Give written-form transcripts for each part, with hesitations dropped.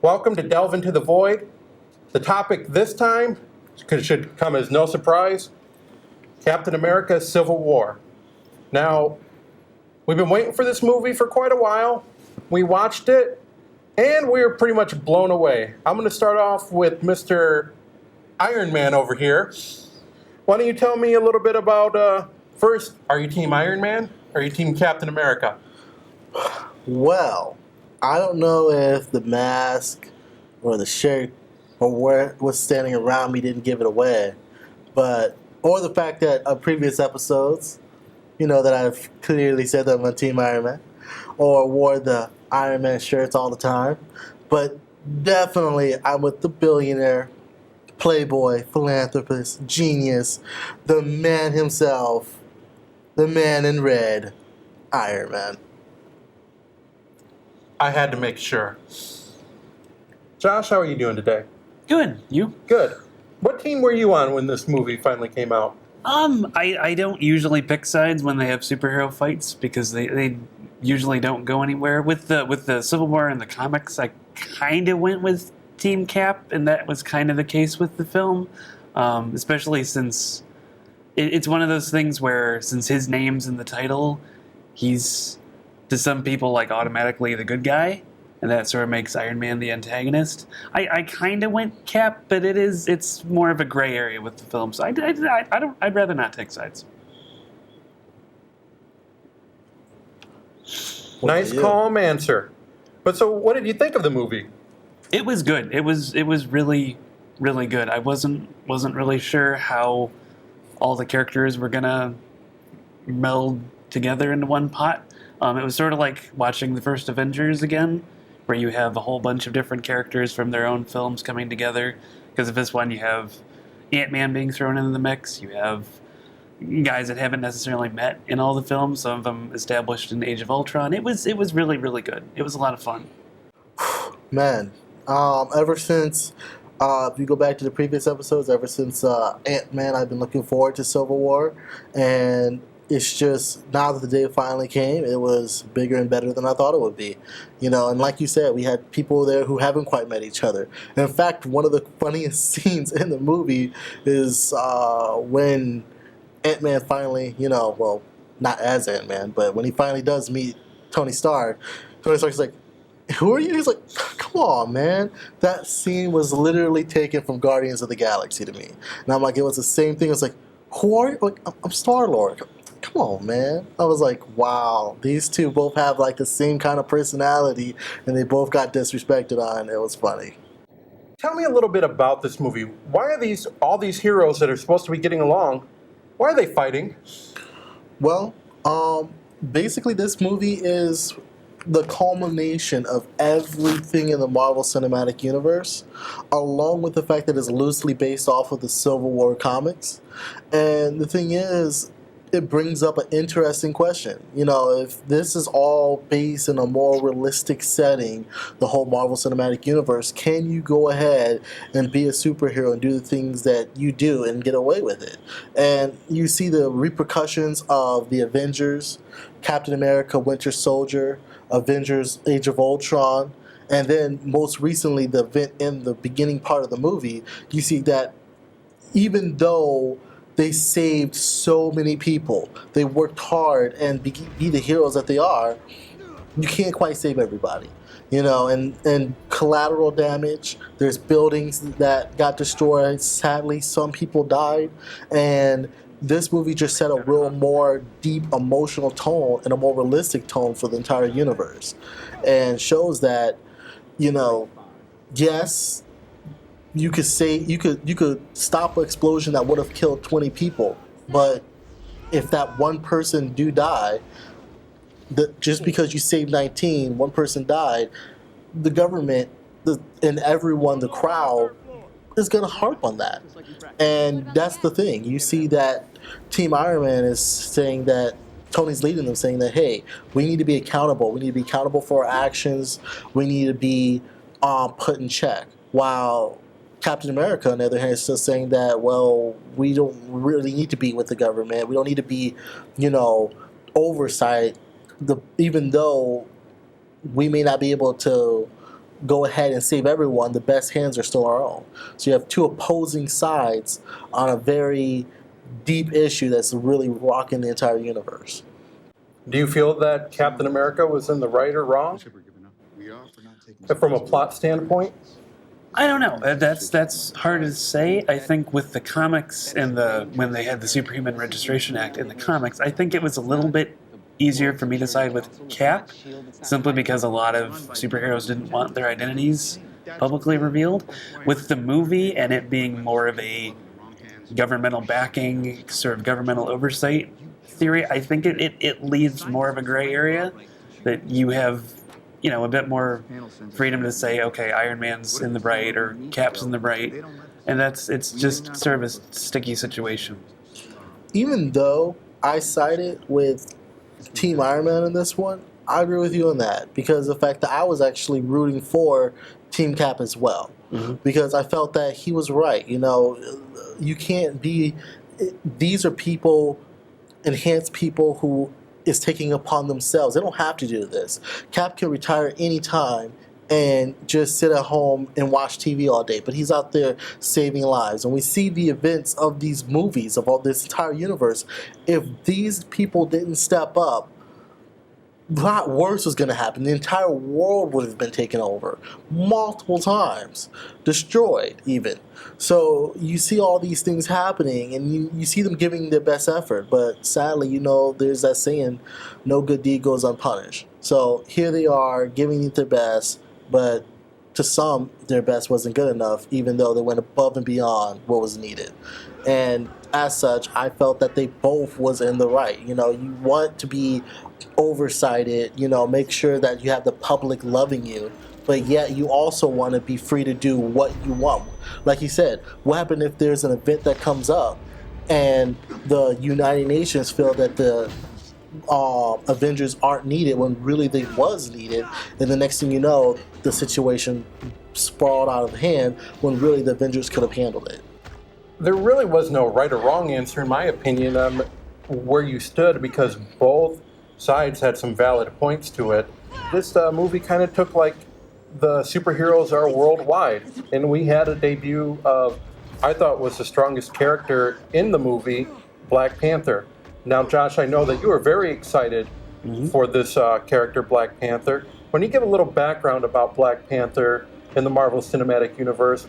Welcome to Delve into the Void. The topic this time should come as no surprise: Captain America: Civil War. Now, we've been waiting for this movie for quite a while. We watched it, and we were pretty much blown away. I'm going to start off with Mr. Iron Man over here. Why don't you tell me a little bit about, first, are you Team Iron Man or are you Team Captain America? Well, I don't know if the mask or the shirt or what was standing around me didn't give it away, or the fact that on previous episodes, that I've clearly said that I'm on Team Iron Man, or wore the Iron Man shirts all the time, but definitely I'm with the billionaire, playboy, philanthropist, genius, the man himself, the man in red, Iron Man. I had to make sure. Josh, how are you doing today? Good. You? Good. What team were you on when this movie finally came out? I don't usually pick sides when they have superhero fights because they usually don't go anywhere. With the Civil War in the comics, I kind of went with Team Cap, and that was kind of the case with the film, especially since it's one of those things where since his name's in the title, he's to some people like automatically the good guy, and that sort of makes Iron Man the antagonist. I kind of went Cap, but it's more of a gray area with the film, so I'd rather not take sides. Nice, calm answer. But so, what did you think of the movie? It was good. It was really, really good. I wasn't really sure how all the characters were gonna meld together into one pot. It was sort of like watching the first Avengers again, where you have a whole bunch of different characters from their own films coming together. Because of this one, you have Ant-Man being thrown into the mix. You have guys that haven't necessarily met in all the films. Some of them established in Age of Ultron. It was really, really good. It was a lot of fun. Man, ever since, if you go back to the previous episodes, ever since Ant-Man, I've been looking forward to Civil War, and it's just, now that the day finally came, it was bigger and better than I thought it would be. And like you said, we had people there who haven't quite met each other. In fact, one of the funniest scenes in the movie is when Ant-Man finally, well, not as Ant-Man, but when he finally does meet Tony Stark is like, who are you? He's like, come on, man. That scene was literally taken from Guardians of the Galaxy to me. And I'm like, it was the same thing. It's like, who are you? Like, I'm Star-Lord. Come on, man. I was like, wow, these two both have like the same kind of personality, and they both got disrespected on. It was funny. Tell me a little bit about this movie. Why are all these heroes that are supposed to be getting along, why are they fighting? Well, basically this movie is the culmination of everything in the Marvel Cinematic Universe, along with the fact that it's loosely based off of the Civil War comics. And the thing is, it brings up an interesting question. If this is all based in a more realistic setting, the whole Marvel Cinematic Universe, can you go ahead and be a superhero and do the things that you do and get away with it? And you see the repercussions of the Avengers, Captain America, Winter Soldier, Avengers, Age of Ultron, and then most recently the event in the beginning part of the movie, you see that even though they saved so many people, they worked hard and be the heroes that they are, you can't quite save everybody. And collateral damage, there's buildings that got destroyed, sadly some people died, and this movie just set a real more deep emotional tone and a more realistic tone for the entire universe, and shows that, yes, you could say you could stop an explosion that would have killed 20 people, but if that one person do die, just because you saved 19, one person died, the government and everyone, the crowd, is going to harp on that. And that's the thing. You see that Team Iron Man is saying that, Tony's leading them, saying that, hey, we need to be accountable. We need to be accountable for our actions. We need to be put in check. While Captain America, on the other hand, is still saying that, well, we don't really need to be with the government. We don't need to be, oversight. Even though we may not be able to go ahead and save everyone, the best hands are still our own. So you have two opposing sides on a very deep issue that's really rocking the entire universe. Do you feel that Captain America was in the right or wrong? From a plot standpoint? I don't know. That's hard to say. I think with the comics and when they had the Superhuman Registration Act in the comics, I think it was a little bit easier for me to side with Cap, simply because a lot of superheroes didn't want their identities publicly revealed. With the movie and it being more of a governmental backing, sort of governmental oversight theory, I think it leaves more of a gray area that you have, a bit more freedom to say, okay, Iron Man's in the right or Cap's in the right, and it's just sort of a sticky situation. Even though I sided with Team Iron Man in this one, I agree with you on that, because the fact that I was actually rooting for Team Cap as well, because I felt that he was right. You can't be. These are people, enhanced people who is taking upon themselves. They don't have to do this. Cap can retire anytime and just sit at home and watch TV all day, but he's out there saving lives. And we see the events of these movies, of all this entire universe. If these people didn't step up, a lot worse was going to happen. The entire world would have been taken over multiple times, destroyed even. So you see all these things happening, and you see them giving their best effort. But sadly, there's that saying, no good deed goes unpunished. So here they are giving it their best, but to some, their best wasn't good enough, even though they went above and beyond what was needed. And as such, I felt that they both was in the right. You want to be oversighted, make sure that you have the public loving you, but yet you also want to be free to do what you want. Like you said, what happens if there's an event that comes up and the United Nations feel that the Avengers aren't needed when really they was needed, and the next thing you know, the situation sprawled out of hand when really the Avengers could have handled it. There really was no right or wrong answer, in my opinion, where you stood, because both sides had some valid points to it. This movie kind of took like the superheroes are worldwide, and we had a debut of, I thought was the strongest character in the movie, Black Panther. Now, Josh, I know that you were very excited for this character, Black Panther. When you give a little background about Black Panther in the Marvel Cinematic Universe.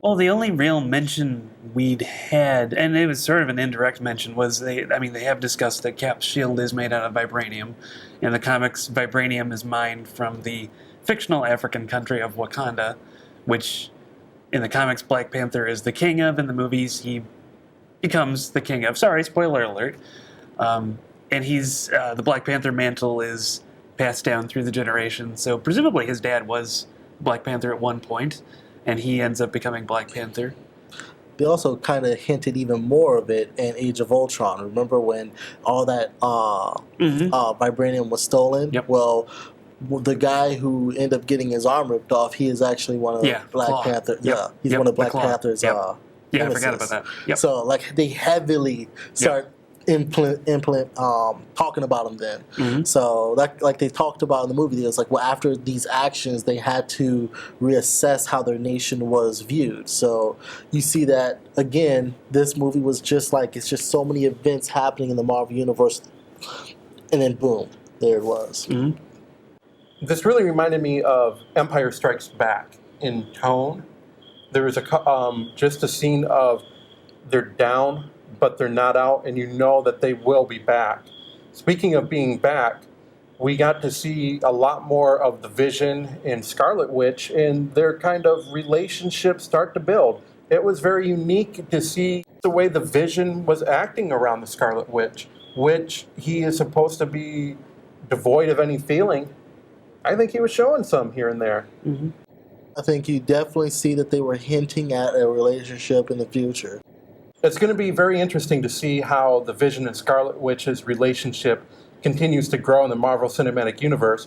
Well, the only real mention we'd had, and it was sort of an indirect mention, was they have discussed that Cap's shield is made out of vibranium. In the comics, vibranium is mined from the fictional African country of Wakanda, which in the comics Black Panther is the king of. In the movies, he becomes the king of. Sorry, spoiler alert. And he's the Black Panther mantle is passed down through the generations. So presumably his dad was Black Panther at one point, and he ends up becoming Black Panther. They also kind of hinted even more of it in Age of Ultron. Remember when all that vibranium was stolen? Yep. Well, the guy who ended up getting his arm ripped off, he is actually one of Black Panther. Yep. Yeah, he's one of Black Panther's. I forgot about that. Yep. So they heavily start talking about him then. So like they talked about in the movie, it was like, well, after these actions, they had to reassess how their nation was viewed. So you see that again, this movie was just like, it's just so many events happening in the Marvel Universe, and then boom, there it was. This really reminded me of Empire Strikes Back in tone. There was just a scene of they're down, but they're not out, and you know that they will be back. Speaking of being back, we got to see a lot more of the Vision and Scarlet Witch and their kind of relationship start to build. It was very unique to see the way the Vision was acting around the Scarlet Witch, which he is supposed to be devoid of any feeling. I think he was showing some here and there. I think you definitely see that they were hinting at a relationship in the future. It's going to be very interesting to see how the Vision and Scarlet Witch's relationship continues to grow in the Marvel Cinematic Universe.